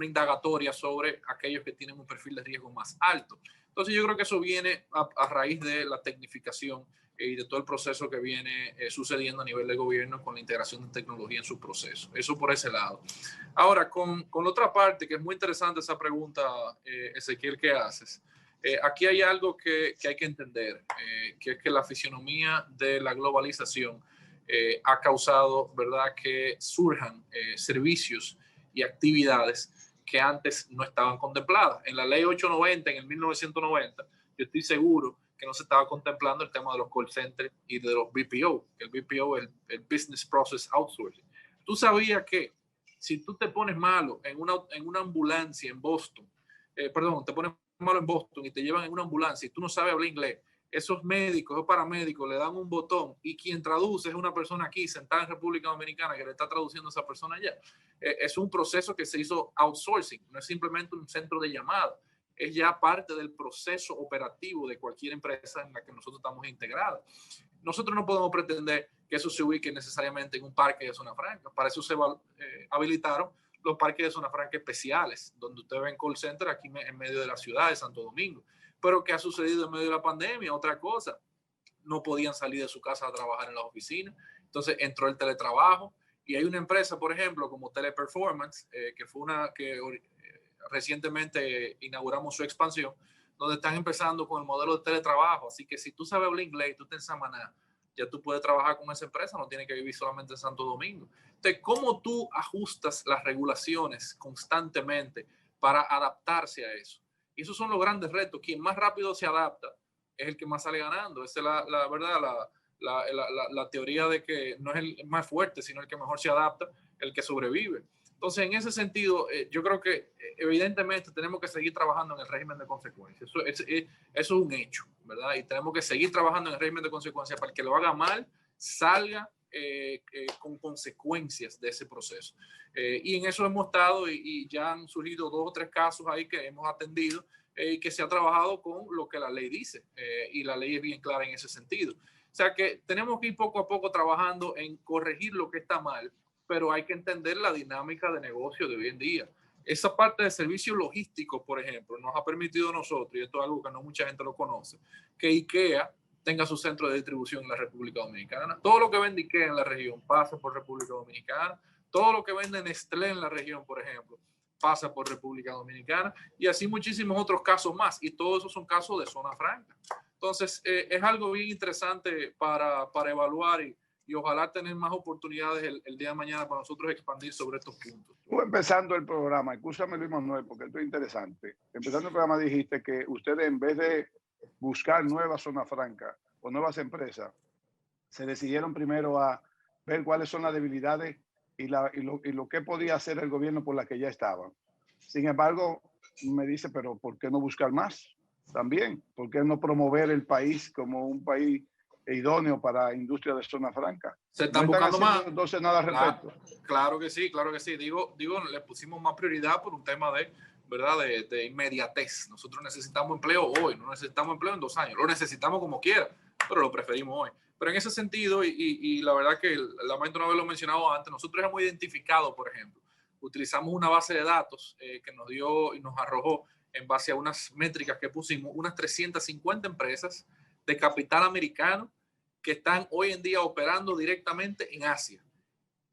indagatoria sobre aquellos que tienen un perfil de riesgo más alto. Entonces yo creo que eso viene a raíz de la tecnificación y de todo el proceso que viene sucediendo a nivel de gobierno con la integración de tecnología en su proceso. Eso por ese lado. Ahora, con la otra parte, que es muy interesante esa pregunta, Ezequiel, que haces. Aquí hay algo que hay que entender, que es que la fisionomía de la globalización ha causado, ¿verdad?, que surjan servicios y actividades que antes no estaban contempladas. En la ley 890, en el 1990, yo estoy seguro que no se estaba contemplando el tema de los call centers y de los BPO. El BPO es el Business Process Outsourcing. Tú sabías que si tú te pones malo en una ambulancia en Boston, te pones malo en Boston y te llevan en una ambulancia y tú no sabes hablar inglés, esos médicos, esos paramédicos le dan un botón y quien traduce es una persona aquí sentada en República Dominicana que le está traduciendo a esa persona allá. Es un proceso que se hizo outsourcing, no es simplemente un centro de llamada, es ya parte del proceso operativo de cualquier empresa en la que nosotros estamos integrados. Nosotros no podemos pretender que eso se ubique necesariamente en un parque de zona franca. Para eso se habilitaron los parques de zona franca especiales, donde ustedes ven call center aquí en medio de la ciudad de Santo Domingo. Pero ¿qué ha sucedido en medio de la pandemia? Otra cosa, no podían salir de su casa a trabajar en las oficinas. Entonces entró el teletrabajo y hay una empresa, por ejemplo, como Teleperformance, que fue una que recientemente inauguramos su expansión, donde están empezando con el modelo de teletrabajo. Así que si tú sabes hablar inglés y tú estás en Samaná, ya tú puedes trabajar con esa empresa, no tienes que vivir solamente en Santo Domingo. Entonces, ¿cómo tú ajustas las regulaciones constantemente para adaptarse a eso? Y esos son los grandes retos. Quien más rápido se adapta es el que más sale ganando. Esa es la verdad, la teoría de que no es el más fuerte, sino el que mejor se adapta, el que sobrevive. Entonces, en ese sentido, yo creo que evidentemente tenemos que seguir trabajando en el régimen de consecuencias. Eso es un hecho, ¿verdad? Y tenemos que seguir trabajando en el régimen de consecuencias para que lo haga mal, salga con consecuencias de ese proceso. Y en eso hemos estado y ya han surgido 2 o 3 casos ahí que hemos atendido y que se ha trabajado con lo que la ley dice. Y la ley es bien clara en ese sentido. O sea que tenemos que ir poco a poco trabajando en corregir lo que está mal, pero hay que entender la dinámica de negocio de hoy en día. Esa parte de servicios logísticos, por ejemplo, nos ha permitido a nosotros, y esto es algo que no mucha gente lo conoce, que IKEA tenga su centro de distribución en la República Dominicana. Todo lo que vende IKEA en la región pasa por República Dominicana. Todo lo que vende Nestlé en la región, por ejemplo, pasa por República Dominicana. Y así muchísimos otros casos más. Y todos esos son casos de zona franca. Entonces, es algo bien interesante para evaluar y ojalá tener más oportunidades el día de mañana para nosotros expandir sobre estos puntos. Tú empezando el programa, escúchame Luis Manuel, porque esto es interesante. Empezando el programa dijiste que ustedes en vez de buscar nuevas zonas francas o nuevas empresas, se decidieron primero a ver cuáles son las debilidades y lo que podía hacer el gobierno por las que ya estaban. Sin embargo, me dice, pero ¿por qué no buscar más? También, ¿por qué no promover el país como un país idóneo para industria de zona franca? Se están buscando más. Entonces nada al respecto. Claro que sí, claro que sí. Digo, le pusimos más prioridad por un tema de, ¿verdad? De inmediatez. Nosotros necesitamos empleo hoy, no necesitamos empleo en 2 años. Lo necesitamos como quiera, pero lo preferimos hoy. Pero en ese sentido, y la verdad que lamento no haberlo mencionado antes, nosotros hemos identificado, por ejemplo, utilizamos una base de datos que nos dio y nos arrojó en base a unas métricas que pusimos, unas 350 empresas de capital americano que están hoy en día operando directamente en Asia.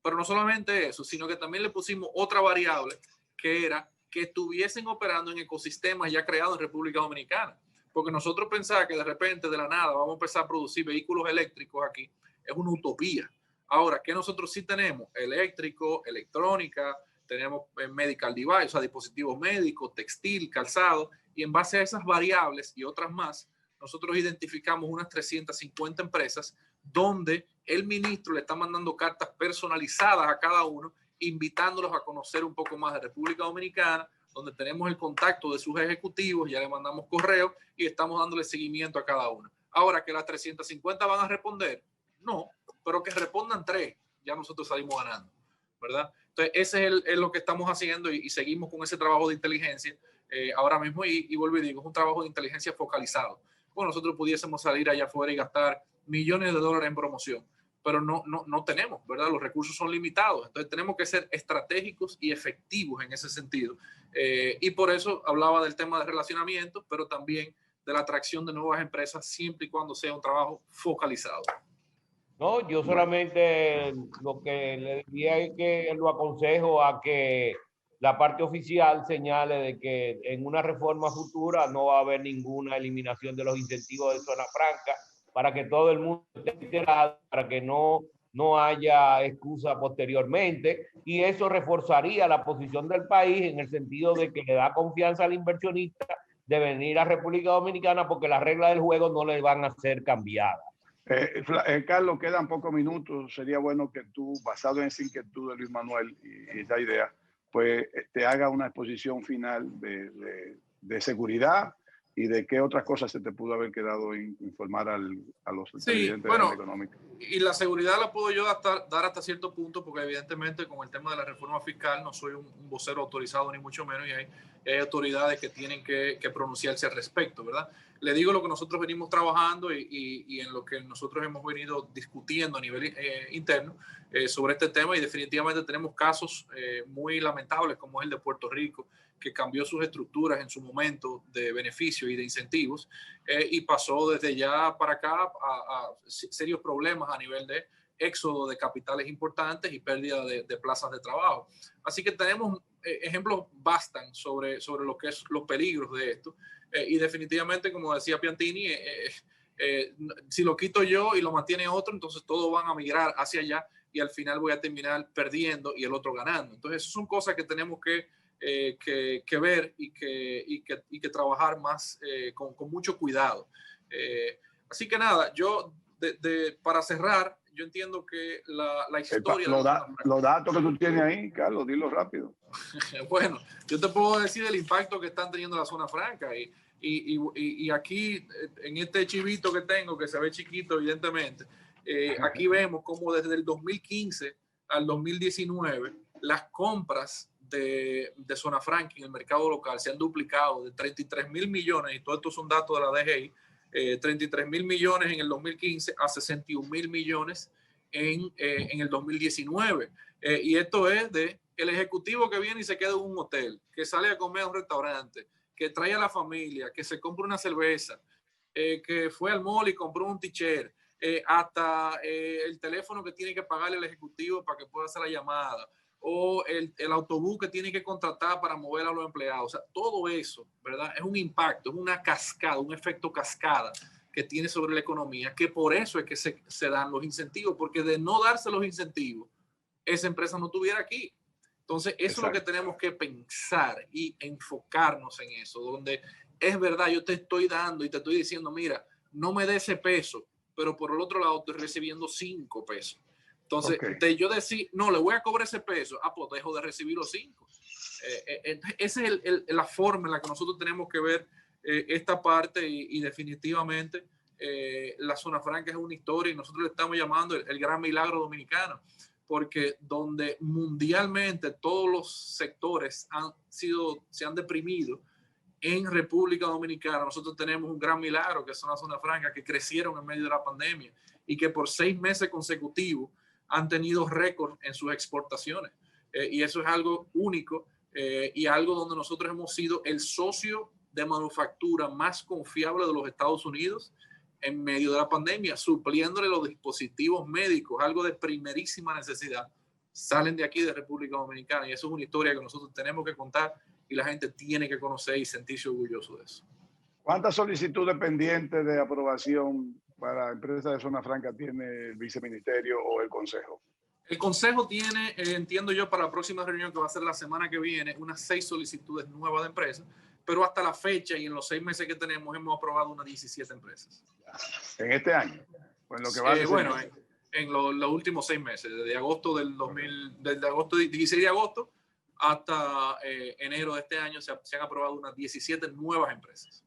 Pero no solamente eso, sino que también le pusimos otra variable que era que estuviesen operando en ecosistemas ya creados en República Dominicana. Porque nosotros pensar que de repente de la nada vamos a empezar a producir vehículos eléctricos aquí es una utopía. Ahora, ¿qué nosotros sí tenemos? Eléctrico, electrónica, tenemos medical device, o sea, dispositivos médicos, textil, calzado, y en base a esas variables y otras más, nosotros identificamos unas 350 empresas donde el ministro le está mandando cartas personalizadas a cada uno, invitándolos a conocer un poco más de República Dominicana, donde tenemos el contacto de sus ejecutivos, ya le mandamos correo y estamos dándole seguimiento a cada uno. Ahora, que las 350 van a responder, no, pero que respondan 3, ya nosotros salimos ganando. ¿verdad? Entonces, ese es lo que estamos haciendo y seguimos con ese trabajo de inteligencia ahora mismo y vuelvo y digo, es un trabajo de inteligencia focalizado. Bueno, nosotros pudiésemos salir allá afuera y gastar millones de dólares en promoción, pero no tenemos, ¿verdad? Los recursos son limitados, entonces tenemos que ser estratégicos y efectivos en ese sentido. Y por eso hablaba del tema de relacionamiento, pero también de la atracción de nuevas empresas siempre y cuando sea un trabajo focalizado. No, yo solamente lo que le diría es que lo aconsejo a que la parte oficial señale de que en una reforma futura no va a haber ninguna eliminación de los incentivos de zona franca para que todo el mundo esté enterado, para que no haya excusa posteriormente, y eso reforzaría la posición del país en el sentido de que le da confianza al inversionista de venir a República Dominicana porque las reglas del juego no le van a ser cambiadas. Carlos, quedan pocos minutos. Sería bueno que tú, basado en esa inquietud de Luis Manuel y esa idea, pues te haga una exposición final de seguridad y de qué otras cosas se te pudo haber quedado informar a los televidentes de la económica. Y la seguridad la puedo yo dar hasta cierto punto, porque evidentemente con el tema de la reforma fiscal no soy un vocero autorizado ni mucho menos, y hay autoridades que tienen que pronunciarse al respecto, ¿verdad? Le digo lo que nosotros venimos trabajando y en lo que nosotros hemos venido discutiendo a nivel interno sobre este tema, y definitivamente tenemos casos muy lamentables como es el de Puerto Rico, que cambió sus estructuras en su momento de beneficios y de incentivos y pasó desde ya para acá a serios problemas a nivel de éxodo de capitales importantes y pérdida de plazas de trabajo. Así que tenemos ejemplos bastan sobre lo que es los peligros de esto y definitivamente, como decía Piantini, si lo quito yo y lo mantiene otro, entonces todos van a migrar hacia allá y al final voy a terminar perdiendo y el otro ganando. Entonces, esas son cosas que tenemos que ver y que trabajar más con mucho cuidado. Así que nada, yo para cerrar, yo entiendo que la historia... Los datos que tú tienes ahí, Carlos, dilo rápido. Bueno, yo te puedo decir el impacto que están teniendo la zona franca y aquí en este chivito que tengo, que se ve chiquito evidentemente, aquí vemos como desde el 2015 al 2019 las compras de zona franca en el mercado local se han duplicado de 33.000 millones, y todo esto son datos de la DGI, 33.000 millones en el 2015 a 61.000 millones en el 2019. Y esto es de el ejecutivo que viene y se queda en un hotel, que sale a comer a un restaurante, que trae a la familia, que se compra una cerveza, que fue al mall y compró un t-shirt, hasta el teléfono que tiene que pagarle el ejecutivo para que pueda hacer la llamada, o el autobús que tiene que contratar para mover a los empleados. O sea, todo eso, ¿verdad? Es un impacto, es una cascada, un efecto cascada que tiene sobre la economía, que por eso es que se dan los incentivos, porque de no darse los incentivos, esa empresa no estuviera aquí. Entonces, eso es lo que tenemos que pensar y enfocarnos en eso, donde es verdad, yo te estoy dando y te estoy diciendo, mira, no me dé ese peso, pero por el otro lado estoy recibiendo 5 pesos. Entonces, de yo decir, no, le voy a cobrar ese peso, pues dejo de recibir los 5. Esa es la forma en la que nosotros tenemos que ver esta parte y definitivamente la zona franca es una historia y nosotros le estamos llamando el gran milagro dominicano, porque donde mundialmente todos los sectores se han deprimido, en República Dominicana nosotros tenemos un gran milagro que son las zonas francas que crecieron en medio de la pandemia y que por 6 meses consecutivos han tenido récord en sus exportaciones. Y eso es algo único y algo donde nosotros hemos sido el socio de manufactura más confiable de los Estados Unidos en medio de la pandemia, supliéndole los dispositivos médicos, algo de primerísima necesidad, salen de aquí de República Dominicana, y eso es una historia que nosotros tenemos que contar y la gente tiene que conocer y sentirse orgulloso de eso. ¿Cuántas solicitudes pendientes de aprobación para empresas de zona franca tiene el viceministerio o el consejo? El consejo tiene, entiendo yo, para la próxima reunión que va a ser la semana que viene, unas 6 solicitudes nuevas de empresas, pero hasta la fecha y en los 6 meses que tenemos hemos aprobado unas 17 empresas. ¿En este año? Pues lo que va bueno, en los últimos 6 meses, desde agosto desde agosto, 16 de agosto hasta enero de este año se han aprobado unas 17 nuevas empresas.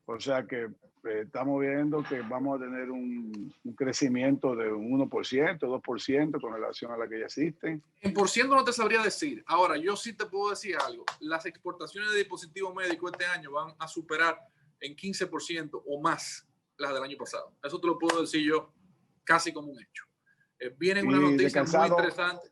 O sea que estamos viendo que vamos a tener un crecimiento de un 1%, 2% con relación a la que ya existen. En por ciento no te sabría decir. Ahora, yo sí te puedo decir algo. Las exportaciones de dispositivos médicos este año van a superar en 15% o más las del año pasado. Eso te lo puedo decir yo casi como un hecho. Vienen una noticia muy interesante.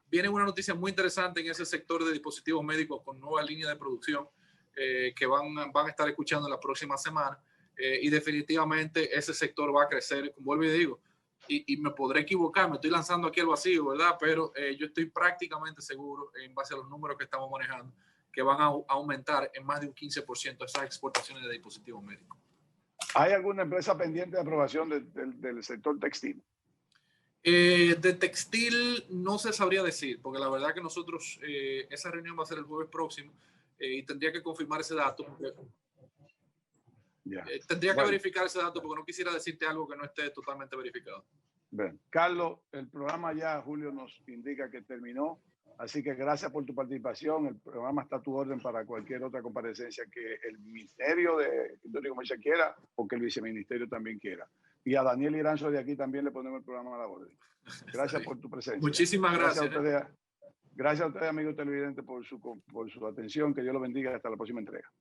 Viene una noticia muy interesante en ese sector de dispositivos médicos con nuevas líneas de producción que van a estar escuchando en la próxima semana. Y definitivamente ese sector va a crecer, como vuelvo y digo, y me podré equivocar, me estoy lanzando aquí al vacío, ¿verdad? Pero yo estoy prácticamente seguro, en base a los números que estamos manejando, que van a aumentar en más de un 15% esas exportaciones de dispositivos médicos. ¿Hay alguna empresa pendiente de aprobación del sector textil? De textil no se sabría decir, porque la verdad que nosotros, esa reunión va a ser el jueves próximo y tendría que confirmar ese dato. Tendría que verificar ese dato porque no quisiera decirte algo que no esté totalmente verificado. Bien. Carlos, el programa ya, Julio nos indica que terminó, así que gracias por tu participación. El programa está a tu orden para cualquier otra comparecencia que el Ministerio de Industria y Comercio quiera o que el Viceministerio también quiera. Y a Daniel Iranzo de aquí también le ponemos el programa a la orden. Gracias por tu presencia. Muchísimas gracias. Gracias a ustedes, amigos televidentes, por su atención. Que Dios los bendiga. Hasta la próxima entrega.